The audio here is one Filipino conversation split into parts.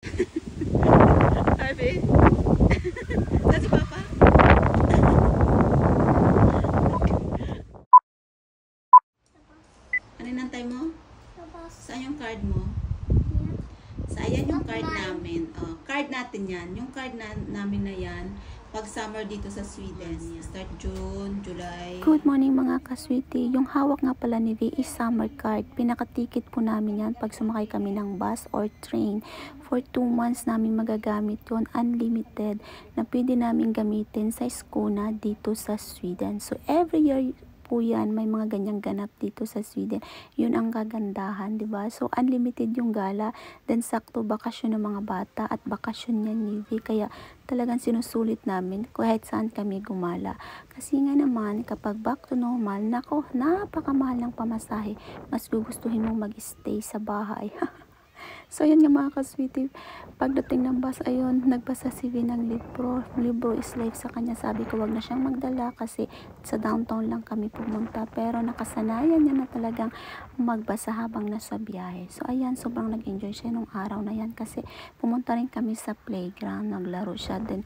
Harvey? That's Papa? Ano inantay mo? Saan yung card mo? So, ayan yung card namin. Card natin yan. Yung card namin na yan, pag summer dito sa Sweden. Start June, July. Good morning mga kaswiti. Yung hawak nga pala ni V is summer card. Pinakatikit po namin yan pag sumakay kami ng bus or train. For 2 months namin magagamit yun. Unlimited. Na pwede namin gamitin sa Skåne dito sa Sweden. So every year po yan, may mga ganyang ganap dito sa Sweden. Yun ang kagandahan, di ba? So unlimited yung gala, then sakto bakasyon ng mga bata at bakasyon niya ni V. Kaya talagang sinusulit namin kahit saan kami gumala. Kasi nga naman, kapag back to normal, nako, napakamahal ng pamasahe. Mas gugustuhin mong mag-stay sa bahay. So, yun nga mga kaswiti. Pagdating ng bus, ayun, nagbasa si V ng libro. Libro is life sa kanya. Sabi ko, wag na siyang magdala kasi sa downtown lang kami pumunta. Pero nakasanayan niya na talagang magbasa habang nasa biyahe. So, ayan, sobrang nag-enjoy siya nung araw na yan kasi pumunta rin kami sa playground. Naglaro siya. Then,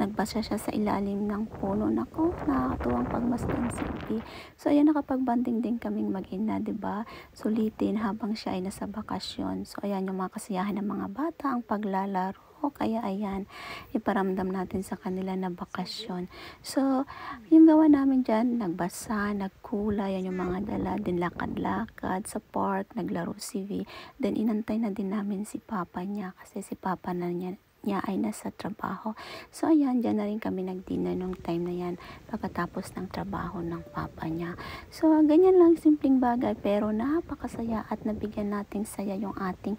nagbasa siya sa ilalim ng puno. Nako, nakakatuwang pagmasdan si V. So, ayan, nakapag-banding din kaming mag-ina, diba? Sulitin habang siya ay nasa bakasyon. So, ayan yung mga kasiyahan ng mga bata, ang paglalaro. Kaya, ayan, iparamdam natin sa kanila na bakasyon. So, yung gawa namin dyan, nagbasa, nagkulay, yan yung mga dala, din lakad-lakad sa park, naglaro si V. Then, inantay na din namin si Papa niya kasi si Papa na niya ay nasa trabaho. So, ayan, dyan na rin kami nag-dinner nung time na yan pagkatapos ng trabaho ng Papa niya. So, ganyan lang, simpleng bagay, pero napakasaya at nabigyan natin saya yung ating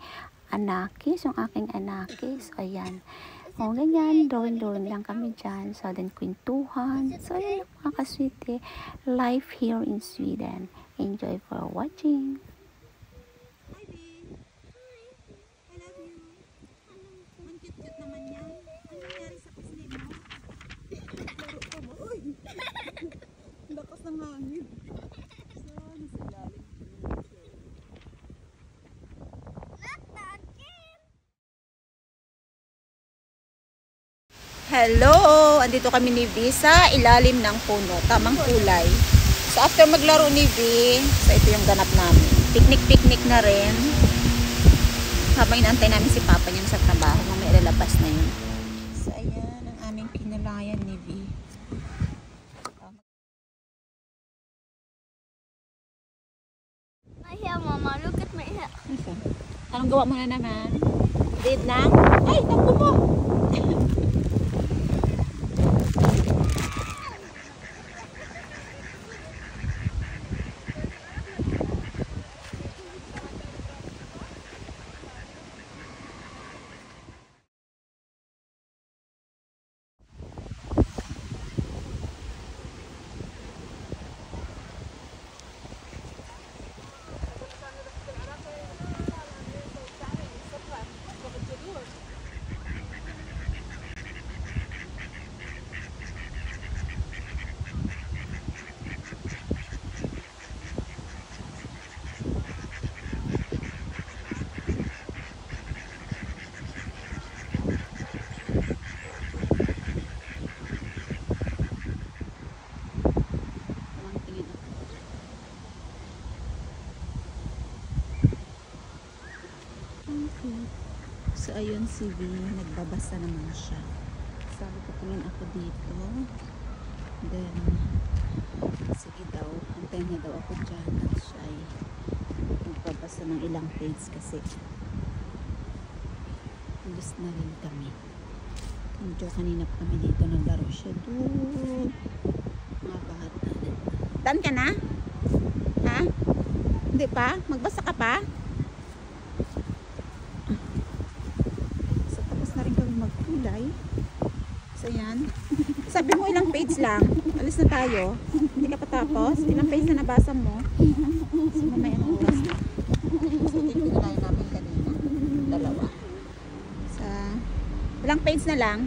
anakis, yung aking anakis. So, ayan. O, ganyan, drawing lang kami dyan. So, then, kwentuhan. So, ayan, mga kaswiti, life here in Sweden. Enjoy for watching. Lakas ng hangin. Hello! Andito kami ni V sa ilalim ng puno. Tamang kulay. So after maglaro ni V, so ito yung ganap namin. Picnic na rin. Habang inaantay namin si Papa niyan sa trabaho. Mamaya lalabas na yun. So ayan ang aming pinalayan ni V. My hair, Mama. Look at my hair. Anong gawa mo na naman? Did na? Ay, takbo mo! So, ayun si V, nagbabasa naman siya. Sabi ko, tingin ako dito. Then, sige daw, antayin niya daw ako dyan. At siya ay nagbabasa ng ilang page kasi alis na rin kami. Medyo kanina pa kami dito, naglaro siya doon. Mga bata. Dan ka na? Ha? Hindi pa? Magbasa ka pa? Magkulay. So, yan. Sabi mo ilang page lang. Alis na tayo. Hindi ka pa tapos. Ilang page na nabasa mo. So, mamaya ng oras na. So, ito yung pinalayan namin kanina. Dalawa. Sa, ilang page na lang.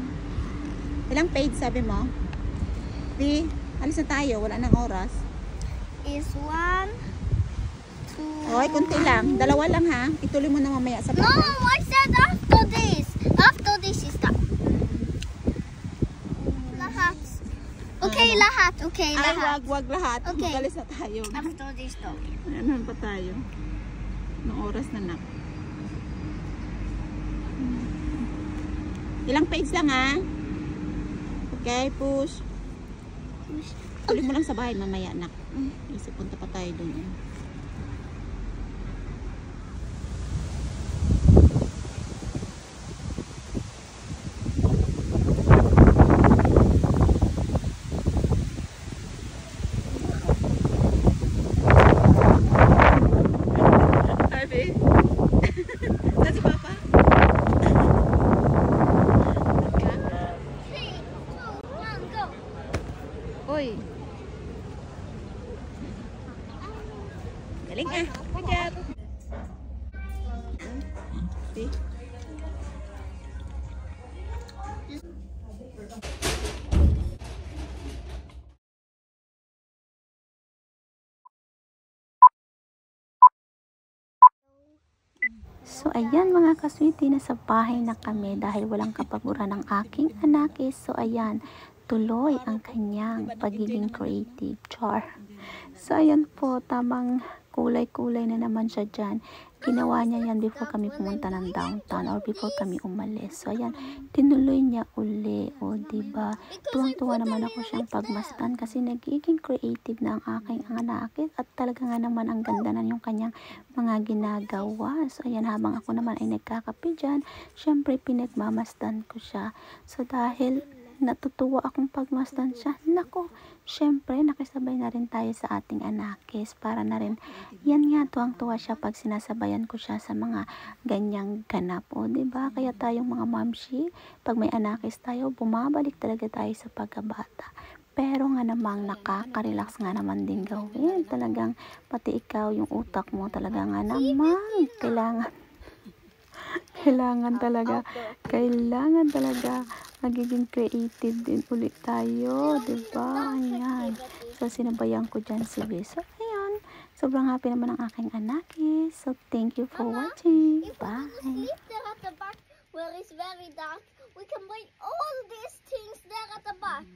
Ilang page sabi mo? Di, alis na tayo. Wala nang oras. Is 1, 2... Okay, kunti lang. Dalawa lang ha. Ituloy mo na mamaya sa No, bahay. I said Okay, Ay, lahat. wag lahat. Okay. Magalis na tayo. After this though. Ano pa tayo? Anong oras na nak? Ilang page lang ha? Okay, push. Tuloy mo lang sa bahay mamaya nak. Kasi punta pa tayo dun. Harvey? Saan si Papa? 3, 2, 1, go. Uy. Galing ah. Good job. See? So ayan mga kaswiti, nasa bahay na kami dahil walang kapaguran ng aking anakis. So ayan, tuloy ang kanyang pagiging creative. Char. So ayan po, tamang kulay-kulay na naman siya dyan. Ginawa niya yan before kami pumunta ng downtown or before kami umalis. So ayan, tinuloy niya uli. O diba, tuwang-tuwa naman ako siyang pagmasdan kasi nagiging creative na ang aking anakis at talaga nga naman ang ganda na yung kanyang mga ginagawa. So ayan, habang ako naman ay nagkakape dyan, syempre pinagmamasdan ko siya. So dahil natutuwa akong pagmasdan siya, nako, syempre nakisabay na rin tayo sa ating anakis para na rin, yan nga, tuwang-tuwa siya pag sinasabayan ko siya sa mga ganyang ganap. O diba, kaya tayong mga mamshi, pag may anakis tayo, bumabalik talaga tayo sa pagkabata. Pero nga namang nakaka-relax nga naman din gawin. Talagang pati ikaw, yung utak mo talaga nga naman kailangan talaga magiging creative din ulit tayo, diba? Ayan. So, sinabayan ko dyan si Bea. So, ayan. Sobrang happy naman ang aking anakis. So, thank you for watching. If we Bye. sleep there at the back where it's very dark, we can bring all these things there at the back.